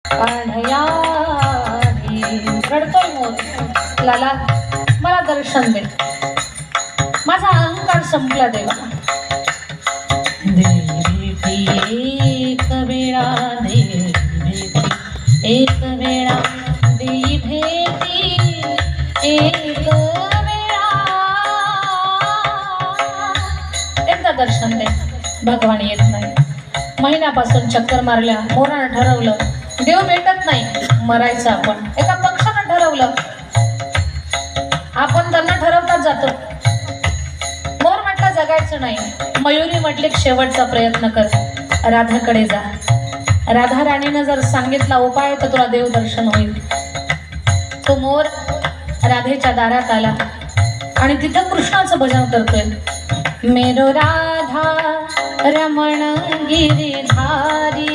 काढया रडतोय मोर, लाला मला दर्शन दे, माझा अहंकार संपला देवा. देवी एक वेळा, देवी एक वेळा, देई भेटी एक वेळा. एकदा दर्शन दे. भगवान येत नाही. महिन्यापासून चक्कर मारल्या. मोरानं ठरवलं देव भेटत नाही, मरायचं आपण. एका पक्षानं ठरवलं, आपण त्यांना ठरवतात जातो. मोर म्हटलं जगायचं नाही. मयुरी म्हटले शेवटचा प्रयत्न कर, राधाकडे जा. राधा राणीनं जर सांगितला उपाय तर तुला देव दर्शन होईल. तो मोर राधेच्या दारात आला आणि तिथं कृष्णाचं भजन करतोय. मेरो राधा रमण गिरिधारी,